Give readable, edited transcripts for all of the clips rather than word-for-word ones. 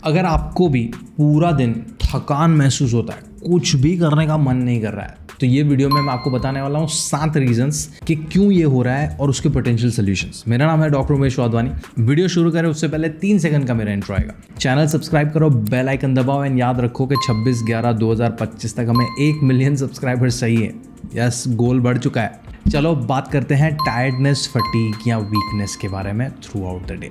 अगर आपको भी पूरा दिन थकान महसूस होता है, कुछ भी करने का मन नहीं कर रहा है, तो ये वीडियो में मैं आपको बताने वाला हूँ 7 रीजंस कि क्यों ये हो रहा है और उसके पोटेंशियल सॉल्यूशंस। मेरा नाम है डॉक्टर उमेश वाधवानी। वीडियो शुरू करें उससे पहले 3 सेकंड का मेरा इंट्रो आएगा। चैनल सब्सक्राइब करो, बेल आइकन दबाओ एंड याद रखो कि 26/11/2025 तक हमें 1 मिलियन सब्सक्राइबर्स चाहिए। यस, गोल बढ़ चुका है। चलो बात करते हैं टायर्डनेस, फटीग या वीकनेस के बारे में थ्रू आउट द डे।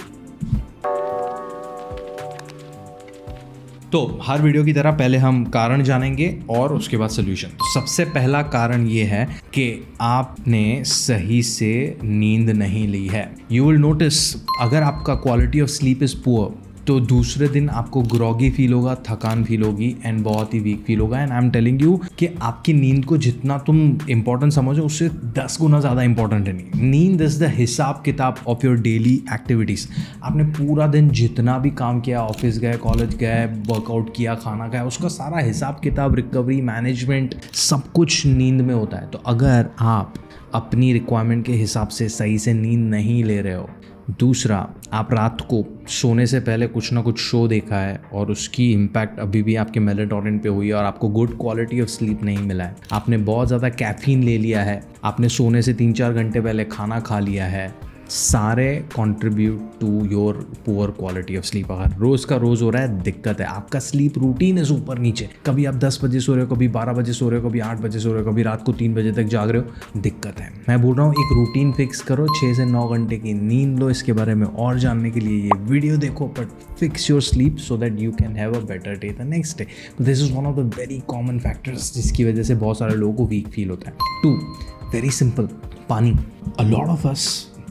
तो हर वीडियो की तरह पहले हम कारण जानेंगे और उसके बाद सोल्यूशन। तो सबसे पहला कारण ये है कि आपने सही से नींद नहीं ली है। यू विल नोटिस अगर आपका quality of sleep is poor तो दूसरे दिन आपको ग्रॉगी फील होगा, थकान फील होगी एंड बहुत ही वीक फील होगा। And I am telling you कि आपकी नींद को जितना तुम इंपॉर्टेंट समझो उससे 10 गुना ज़्यादा इंपॉर्टेंट है नींद इज़ द हिसाब किताब ऑफ योर डेली एक्टिविटीज़। आपने पूरा दिन जितना भी काम किया, ऑफिस गए, कॉलेज गए, वर्कआउट किया, खाना खाया, उसका सारा हिसाब किताब, रिकवरी, मैनेजमेंट, सब कुछ नींद में होता है। तो अगर आप अपनी रिक्वायरमेंट के हिसाब से सही से नींद नहीं ले रहे हो, दूसरा आप रात को सोने से पहले कुछ ना कुछ शो देखा है और उसकी इम्पैक्ट अभी भी आपके मेलेटोनिन पे हुई है और आपको गुड क्वालिटी ऑफ स्लीप नहीं मिला है, आपने बहुत ज़्यादा कैफीन ले लिया है, आपने सोने से 3-4 घंटे पहले खाना खा लिया है, सारे contribute to your poor quality of sleep. अगर रोज़ का रोज़ हो रहा है, दिक्कत है। आपका स्लीप रूटीन है ऊपर नीचे, कभी आप 10 बजे सो रहे हो, कभी 12 बजे सो रहे हो, कभी 8 बजे सो रहे हो, कभी रात को 3 बजे तक जाग रहे हो, दिक्कत है। मैं बोल रहा हूँ एक रूटीन फिक्स करो, 6 से 9 घंटे की नींद लो। इसके बारे में और जानने के लिए ये वीडियो देखो, but fix your sleep so that you can have a better day the next day. This is one of the very common factors जिसकी वजह से बहुत सारे लोगों को वीक फील होता है। 2, वेरी सिंपल, पानी। अ लॉट ऑफ अस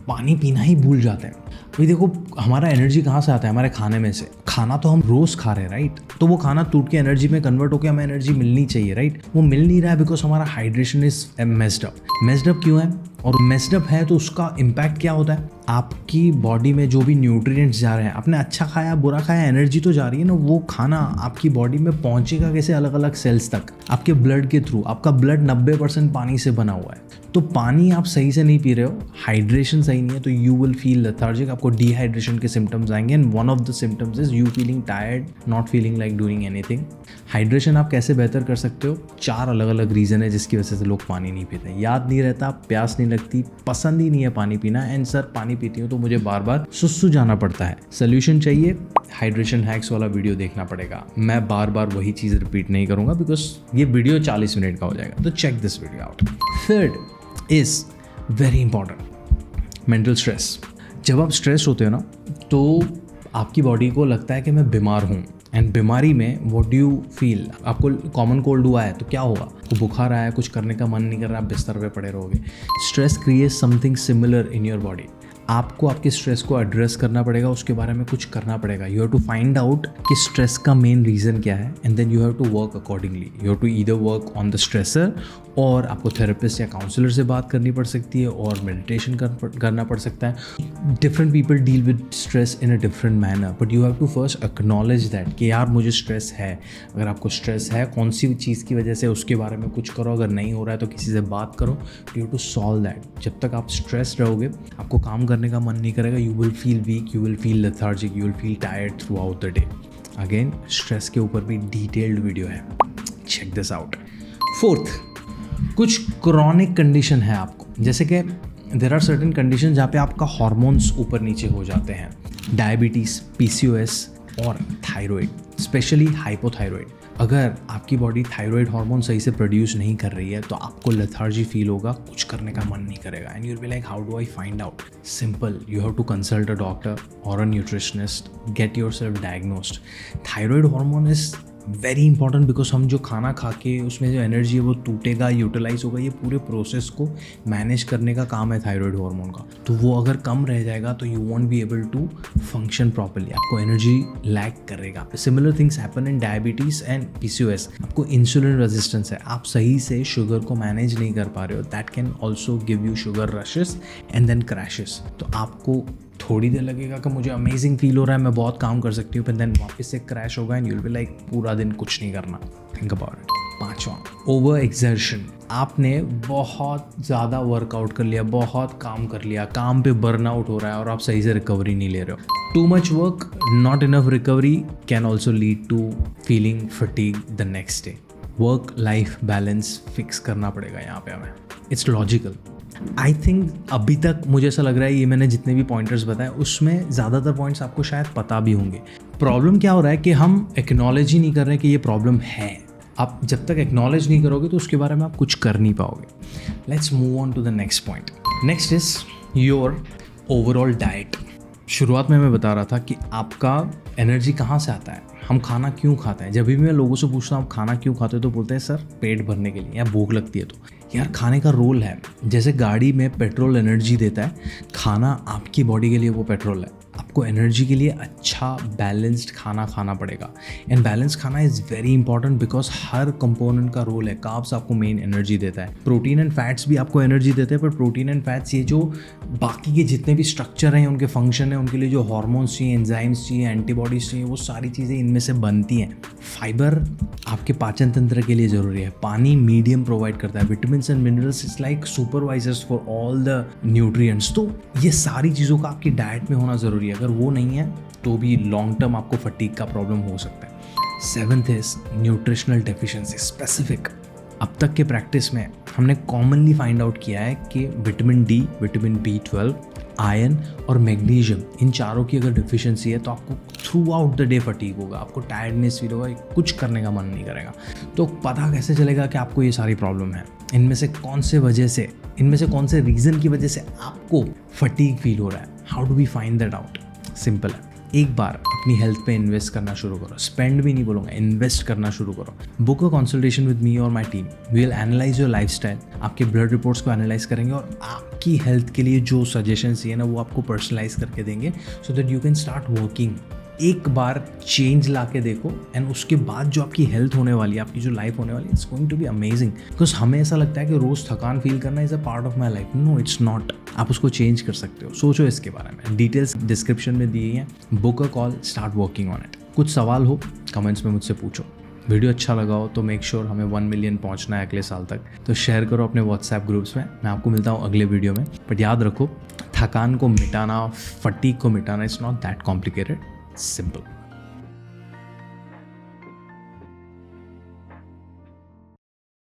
पानी पीना ही भूल जाते हैं। भाई देखो, हमारा एनर्जी कहाँ से आता है? हमारे खाने में से। खाना तो हम रोज़ खा रहे हैं, राइट? तो वो खाना टूट के एनर्जी में कन्वर्ट होकर हमें एनर्जी मिलनी चाहिए, राइट? वो मिल नहीं रहा है बिकॉज हमारा hydration is messed up. Messed up क्यों है? और मेस्ड अप है तो उसका इम्पैक्ट क्या होता है? आपकी बॉडी में जो भी न्यूट्रिएंट्स जा रहे हैं, आपने अच्छा खाया, बुरा खाया, एनर्जी तो जा रही है ना, वो खाना आपकी बॉडी में पहुंचेगा कैसे? अलग अलग सेल्स तक, आपके ब्लड के थ्रू। आपका ब्लड 90% पानी से बना हुआ है। तो पानी आप सही से नहीं पी रहे हो, हाइड्रेशन सही नहीं है, तो यू विल फील लेथार्जिक, आपको डिहाइड्रेशन के सिम्टम्स आएंगे। And one of the symptoms is you feeling tired, not feeling like doing anything. Hydration आप कैसे बेहतर कर सकते हो? 4 अलग अलग रीज़न है जिसकी वजह से लोग पानी नहीं पीते। याद नहीं रहता, प्यास नहीं लगती, पसंद ही नहीं है पानी पीना, एंड सर पानी पीती हूँ तो मुझे बार बार सुसु जाना पड़ता है। सोल्यूशन चाहिए, हाइड्रेशन हैक्स वाला वीडियो देखना पड़ेगा। मैं बार बार वही चीज़ रिपीट नहीं करूँगा बिकॉज ये वीडियो 40 मिनट का हो जाएगा। तो check this video out. Third is very important, mental stress. जब आप स्ट्रेस होते हो ना तो आपकी बॉडी को लगता है कि मैं बीमार हूँ। एंड बीमारी में व्हाट डू यू फील? आपको कॉमन कोल्ड हुआ है तो क्या होगा? आपको बुखार आया है, कुछ करने का मन नहीं कर रहा, आप बिस्तर पे पड़े रहोगे। Stress creates something similar in your body. आपको आपके स्ट्रेस को एड्रेस करना पड़ेगा, उसके बारे में कुछ करना पड़ेगा। You have to find out कि स्ट्रेस का मेन रीज़न क्या है and then you have to work accordingly. You have to either work on the stressor, और आपको थेरेपिस्ट या काउंसलर से बात करनी पड़ सकती है, और मेडिटेशन करना पड़ सकता है। Different people deal with stress in a different manner, but you have to first acknowledge that कि यार मुझे स्ट्रेस है। अगर आपको स्ट्रेस है कौन सी चीज़ की वजह से, उसके बारे में कुछ करो। अगर नहीं हो रहा है तो किसी से बात करो। You have to solve that. जब तक आप स्ट्रेस रहोगे, आपको काम करने का मन नहीं करेगा, you will feel weak, you will feel lethargic, you will feel tired throughout the day. Again, stress के ऊपर भी डिटेल्ड वीडियो है, चेक दिस आउट। फोर्थ, कुछ क्रॉनिक कंडीशन है आपको, जैसे कि देर आर सर्टेन कंडीशन जहाँ पे आपका हार्मोन्स ऊपर नीचे हो जाते हैं। डायबिटीज़, PCOS और थायराइड, स्पेशली हाइपोथायराइड। अगर आपकी बॉडी थायराइड हार्मोन सही से प्रोड्यूस नहीं कर रही है तो आपको लेथार्जी फील होगा, कुछ करने का मन नहीं करेगा। And you will be like, how do I find out? Simple, you have to consult a doctor और a nutritionist, get yourself diagnosed. Thyroid hormone is very important because हम जो खाना खा के उसमें जो एनर्जी है वो टूटेगा, यूटिलाइज होगा, ये पूरे प्रोसेस को मैनेज करने का काम है थायराइड हार्मोन का। तो वो अगर कम रह जाएगा तो you won't be able to function properly, आपको एनर्जी लैक करेगा। Similar things happen in diabetes and PCOS। आपको इंसुलिन रेजिस्टेंस है, आप सही से शुगर को मैनेज नहीं कर पा रहे हो, that can also give you sugar rushes and then crashes. तो आपको थोड़ी देर लगेगा कि मुझे अमेजिंग फील हो रहा है, मैं बहुत काम कर सकती हूँ, फिर देन वापस से क्रैश होगा and you will be like पूरा दिन कुछ नहीं करना। Think about it. 5वां, ओवर एक्सर्शन। आपने बहुत ज़्यादा वर्कआउट कर लिया, बहुत काम कर लिया, काम पे बर्नआउट हो रहा है और आप सही से रिकवरी नहीं ले रहे हो। Too much work, not enough recovery can also lead to feeling fatigue the next day. Work life balance fix करना पड़ेगा यहाँ पे हमें। It's logical. आई थिंक अभी तक मुझे ऐसा लग रहा है ये मैंने जितने भी पॉइंटर्स बताए उसमें ज़्यादातर पॉइंट्स आपको शायद पता भी होंगे। प्रॉब्लम क्या हो रहा है कि हम एक्नॉलेज ही नहीं कर रहे कि ये प्रॉब्लम है। आप जब तक एक्नॉलेज नहीं करोगे तो उसके बारे में आप कुछ कर नहीं पाओगे। Let's move on to the next point. Next is your overall diet. शुरुआत में मैं बता रहा था कि आपका एनर्जी कहाँ से आता है, हम खाना क्यों खाते हैं। जब भी मैं लोगों से पूछता हूँ आप खाना क्यों खाते हो तो बोलते हैं सर पेट भरने के लिए या भूख लगती है। तो यार खाने का रोल है, जैसे गाड़ी में पेट्रोल एनर्जी देता है, खाना आपकी बॉडी के लिए वो पेट्रोल है। आपको एनर्जी के लिए अच्छा बैलेंस्ड खाना खाना पड़ेगा। एंड बैलेंस खाना is very important because her component का रोल है। कार्ब्स आपको मेन एनर्जी देता है, प्रोटीन एंड फैट्स भी आपको एनर्जी देते हैं, पर प्रोटीन एंड फैट्स ये जो बाकी के जितने भी स्ट्रक्चर हैं उनके फंक्शन है, उनके लिए जो हार्मोन्स चाहिए, एंजाइम्स चाहिए, एंटीबॉडीज चाहिए, वो सारी चीज़ें इनमें से बनती हैं। फाइबर आपके पाचन तंत्र के लिए ज़रूरी है। पानी मीडियम प्रोवाइड करता है। Vitamins and minerals is like supervisors for all the nutrients. तो ये सारी चीज़ों का आपकी डाइट में होना ज़रूरी है। अगर वो नहीं है तो भी लॉन्ग टर्म आपको फटीग का प्रॉब्लम हो सकता है। 7th is nutritional deficiency specific. अब तक के प्रैक्टिस में हमने कॉमनली फाइंड आउट किया है कि vitamin D, vitamin B12, iron और मैग्नीशियम, इन चारों की अगर डिफिशिएंसी है तो आपको through out the day fatigue होगा, आपको टायर्डनेस फील होगा, कुछ करने का मन नहीं करेगा। तो पता कैसे चलेगा कि आपको ये सारी प्रॉब्लम है? इनमें से कौन से रीज़न की वजह से आपको फटीग फील हो रहा है? How do we find that out? Simple है, एक बार अपनी हेल्थ पे इन्वेस्ट करना शुरू करो। स्पेंड भी नहीं बोलूँगा, इन्वेस्ट करना शुरू करो। Book a consultation with me और my team. We will analyse your lifestyle, आपके ब्लड रिपोर्ट्स को एनालाइज करेंगे और आपकी हेल्थ के लिए जो सजेशंस चाहिए ना वो आपको पर्सनलाइज करके देंगे so that you can start working. एक बार चेंज ला के देखो एंड उसके बाद जो आपकी हेल्थ होने वाली है, आपकी जो लाइफ होने वाली है, it's going to be amazing. Because हमें ऐसा लगता है कि रोज़ थकान फील करना is a part of my life. No, it's not. आप उसको चेंज कर सकते हो। सोचो इसके बारे में, डिटेल्स डिस्क्रिप्शन में दी हैं। Book a call, start working on it. कुछ सवाल हो कमेंट्स में मुझसे पूछो। वीडियो अच्छा लगा हो तो मेक श्योर हमें 1 मिलियन पहुंचना है अगले साल तक, तो शेयर करो अपने व्हाट्सएप ग्रुप्स में। मैं आपको मिलता हूँ अगले वीडियो में। बट याद रखो, थकान को मिटाना, फटीग को मिटाना, it's not that complicated, simple.